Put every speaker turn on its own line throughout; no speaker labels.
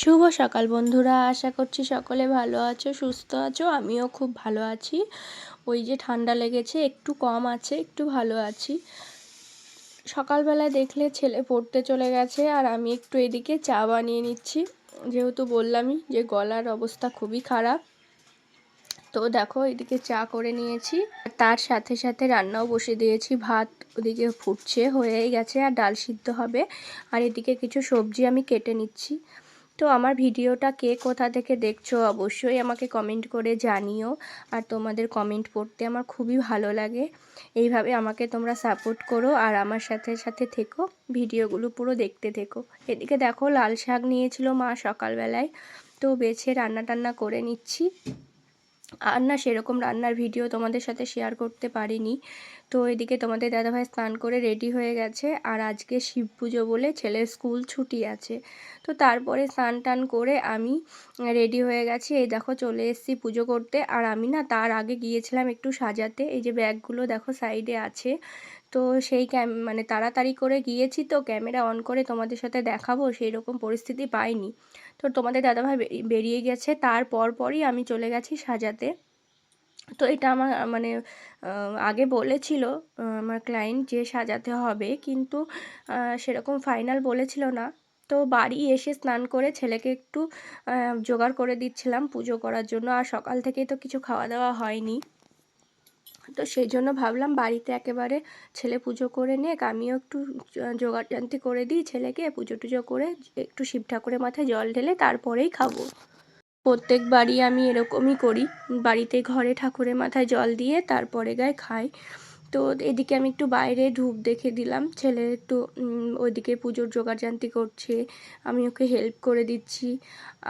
শুভ সকাল বন্ধুরা, আশা করছি সকলে ভালো আছো, সুস্থ আছো। আমিও খুব ভালো আছি। ওই যে ঠান্ডা লেগেছে, একটু কম আছে, একটু ভালো আছি। সকালবেলায় দেখলে ছেলে পড়তে চলে গেছে আর আমি একটু এদিকে চা বানিয়ে নিচ্ছি, যেহেতু বললামই যে গলার অবস্থা খুবই খারাপ। তো দেখো এদিকে চা করে নিয়েছি, তার সাথে সাথে রান্নাও বসে দিয়েছি। ভাত ওদিকে ফুটছে, হয়েই গেছে, আর ডাল সিদ্ধ হবে। আর এদিকে কিছু সবজি আমি কেটে নিচ্ছি। তো আমার ভিডিওটা কে কোথা থেকে দেখছো অবশ্যই আমাকে কমেন্ট করে জানিও। আর তোমাদের কমেন্ট পড়তে আমার খুবই ভালো লাগে। এইভাবে আমাকে তোমরা সাপোর্ট করো আর আমার সাথে সাথে থেকো, ভিডিওগুলো পুরো দেখতে থেকো। এদিকে দেখো লাল শাক নিয়েছিল মা সকালবেলায়, তো বেছে রান্না টান্না করে নিচ্ছি। আর না সেরকম রান্নার ভিডিও তোমাদের সাথে শেয়ার করতে পারিনি। তো এদিকে তোমাদের দাদাভাই স্নান করে রেডি হয়ে গেছে, আর আজকে শিব পুজো বলে ছেলের স্কুল ছুটি আছে। তো তারপরে স্নান টান করে আমি রেডি হয়ে গেছি। এই দেখো চলে এসেছি পুজো করতে। আর আমি না তার আগে গিয়েছিলাম একটু সাজাতে। এই যে ব্যাগগুলো দেখো সাইডে আছে। তো সেই মানে তাড়াতাড়ি করে গিয়েছি, তো ক্যামেরা অন করে তোমাদের সাথে দেখাবো সেই রকম পরিস্থিতি পাইনি। তো তোমাদের দাদাভাই বেরিয়ে গেছে, তার পরই আমি চলে গেছি সাজাতে। তো এটা আমার মানে আগে বলেছিল আমার ক্লায়েন্ট যে সাজাতে হবে, কিন্তু সেরকম ফাইনাল বলেছিল না। তো বাড়ি এসে স্নান করে ছেলেকে একটু জোগাড় করে দিচ্ছিলাম পুজো করার জন্য। আর সকাল থেকেই তো কিছু খাওয়া দাওয়া হয়নি, তো সেই জন্য ভাবলাম বাড়িতে একেবারে ছেলে পুজো করে নিক, আমিও একটু জোগাড়জান্তি করে দিই ছেলেকে, পুজো টুজো করে একটু শিব ঠাকুরের মাথায় জল ঢেলে তারপরেই খাবো। প্রত্যেকবারই আমি এরকমই করি, বাড়িতে ঘরে ঠাকুরের মাথায় জল দিয়ে তারপরে গায়ে খাই। তো এদিকে আমি একটু বাইরে ধূপ দেখে দিলাম, ছেলে একটু ওইদিকে পুজোর জোগাড়জান্তি করছে, আমি ওকে হেল্প করে দিচ্ছি।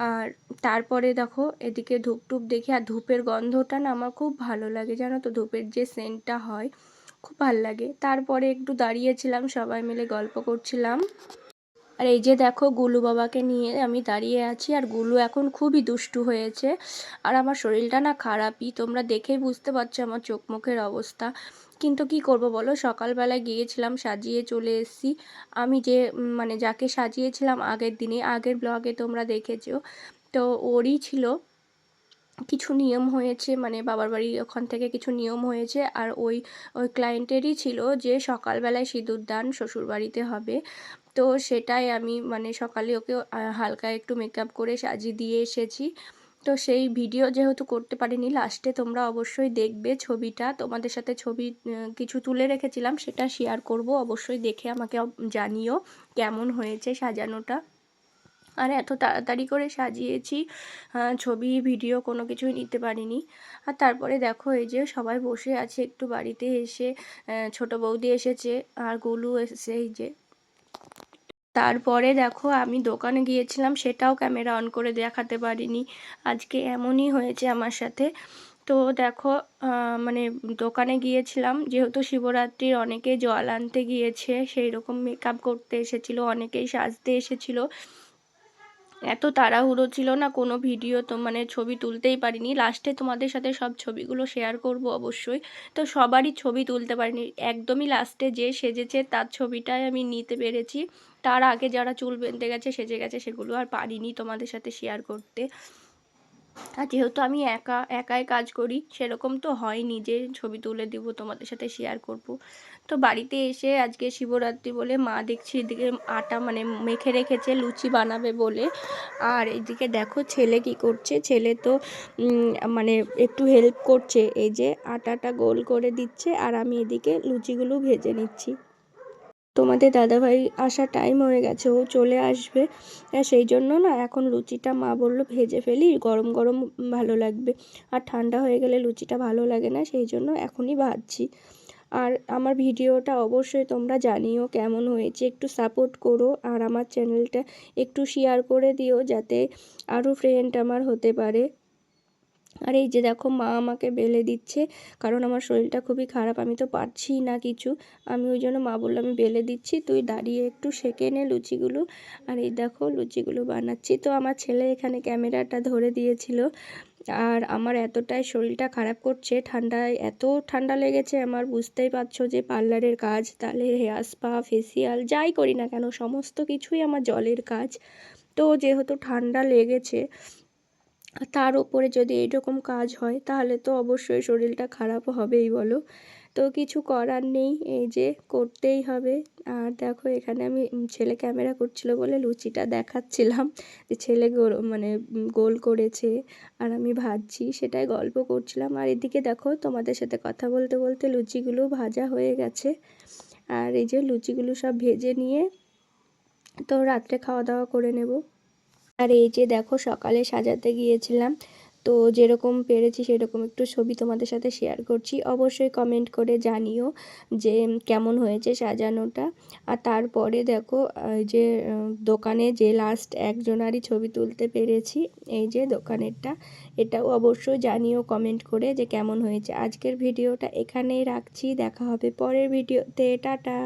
আর তারপরে দেখো এদিকে ধূপ টুপ দেখে, আর ধূপের গন্ধটা না আমার খুব ভালো লাগে, জানো তো, ধূপের যে সেন্টটা হয় খুব ভালো লাগে। তারপরে একটু দাঁড়িয়েছিলাম, সবাই মিলে গল্প করছিলাম। আর এই যে দেখো গুলু বাবাকে নিয়ে আমি দাঁড়িয়ে আছি, আর গুলু এখন খুবই দুষ্টু হয়েছে। আর আমার শরীরটা না খারাপই, তোমরা দেখেই বুঝতে পারছো আমার চোখ মুখের অবস্থা। কিন্তু কি করব বলো, সকালবেলায় গিয়েছিলাম, সাজিয়ে চলে এসেছি। আমি যে মানে যাকে সাজিয়েছিলাম আগের দিনে, আগের ব্লগে তোমরা দেখেছো, তো ওরই ছিল কিছু নিয়ম হয়েছে, মানে বাবার বাড়ি ওখান থেকে কিছু নিয়ম হয়েছে। আর ওই ক্লায়েন্টেরই ছিল যে সকালবেলায় সিঁদুর দান শ্বশুরবাড়িতে হবে। তো সেটাই আমি মানে সকালে ওকে হালকা একটু মেকআপ করে সাজিয়ে দিয়ে এসেছি। তো সেই ভিডিও যেহেতু করতে পারিনি, লাস্টে তোমরা অবশ্যই দেখবে ছবিটা, তোমাদের সাথে ছবি কিছু তুলে রেখেছিলাম, সেটা শেয়ার করব, অবশ্যই দেখে আমাকে জানিও কেমন হয়েছে সাজানোটা। আর এত তাড়াতাড়ি করে সাজিয়েছি, ছবি ভিডিও কোনো কিছুই নিতে পারিনি। আর তারপরে দেখো এই যে সবাই বসে আছে একটু বাড়িতে এসে, ছোট বৌদি এসেছে আর গুলু এসেছে এই যে। তারপরে দেখো আমি দোকানে গিয়েছিলাম, সেটাও ক্যামেরা অন করে দেখাতে পারিনি, আজকে এমনই হয়েছে আমার সাথে। তো দেখো মানে দোকানে গিয়েছিলাম, যেহেতু শিবরাত্রির অনেকে জল আনতে গিয়েছে, সেই রকম মেকআপ করতে এসেছিলো, অনেকেই সাজতে এসেছিলো। এত তাড়াহুড়ো ছিল না, কোনো ভিডিও তো মানে ছবি তুলতেই পারিনি। লাস্টে তোমাদের সাথে সব ছবিগুলো শেয়ার করব অবশ্যই। তো সবারই ছবি তুলতে পারিনি, একদমই লাস্টে যে সেজেছে তার ছবিটাই আমি নিতে পেরেছি। তার আগে যারা চুল বেঁধে গেছে সেজে গেছে সেগুলো আর পারিনি তোমাদের সাথে শেয়ার করতে। আর যেহেতু আমি একাই কাজ করি, সেরকম তো হয়নি যে ছবি তুলে দিব তোমাদের সাথে শেয়ার করব। তো বাড়িতে এসে আজকে শিবরাত্রি বলে মা দেখছি এদিকে আটা মানে মেখে রেখেছে লুচি বানাবে বলে। আর এদিকে দেখো ছেলে কি করছে, ছেলে তো মানে একটু হেল্প করছে, এই যে আটাটা গোল করে দিচ্ছে, আর আমি এদিকে লুচিগুলো ভেজে নিচ্ছি। তোমাদের দাদাভাই আসার টাইম হয়ে গেছে, ও চলে আসবে, সেই জন্য না এখন লুচিটা মা বললো ভেজে ফেলি, গরম গরম ভালো লাগবে, আর ঠান্ডা হয়ে গেলে লুচিটা ভালো লাগে না, সেই জন্য এখনই ভাজছি। আর আমার ভিডিওটা অবশ্যই তোমরা জানিও কেমন হয়েছে, একটু সাপোর্ট করো, আর আমার চ্যানেলটা একটু শেয়ার করে দিও যাতে আরও ফ্রেন্ড আমার হতে পারে। আর এই যে দেখো মা আমাকে বেলে দিচ্ছে, কারণ আমার শরীরটা খুবই খারাপ, আমি তো পারছি না কিছু, আমি ওই জন্য মা বললো আমি বেলে দিচ্ছি, তুই দাঁড়িয়ে একটু সেঁকে নে লুচিগুলো। আর এই দেখো লুচিগুলো বানাচ্ছি। তো আমার ছেলে এখানে ক্যামেরাটা ধরে দিয়েছিল। আর আমার এতটাই শরীরটা খারাপ করছে, ঠান্ডায় এত ঠান্ডা লেগেছে আমার, বুঝতেই পারছো যে পার্লারের কাজ, তাহলে হেয়ার স্পা ফেসিয়াল যাই করি না কেন সমস্ত কিছুই আমার জলের কাজ। তো যেহেতু ঠান্ডা লেগেছে, তার উপরে যদি এইরকম কাজ হয় তাহলে তো অবশ্যই শরীরটা খারাপ হবেই বলো। তো কিছু করার নেই, এই যে করতেই হবে। আর দেখো এখানে আমি ছেলে ক্যামেরা করছিল বলে লুচিটা দেখাচ্ছিলাম যে ছেলে মানে গোল করেছে আর আমি ভাজছি, সেটাই গল্প করছিলাম। আর এদিকে দেখো তোমাদের সাথে কথা বলতে বলতে লুচিগুলো ভাজা হয়ে গেছে। আর এই যে লুচিগুলো সব ভেজে নিয়ে তো রাত্রে খাওয়া দাওয়া করে নেব। আর এই যে দেখো সকালে সাজাতে গিয়েছিলাম, তো যেরকম পেরেছি সেরকম একটু ছবি তোমাদের সাথে শেয়ার করছি। অবশ্যই কমেন্ট করে জানিও যে কেমন হয়েছে সাজানোটা। আর তারপরে দেখো যে দোকানে যে লাস্ট একজনারই ছবি তুলতে পেরেছি, এই যে দোকানেরটা, এটাও অবশ্যই জানিও কমেন্ট করে যে কেমন হয়েছে। আজকের ভিডিওটা এখানেই রাখছি, দেখা হবে পরের ভিডিওতে, টাটা।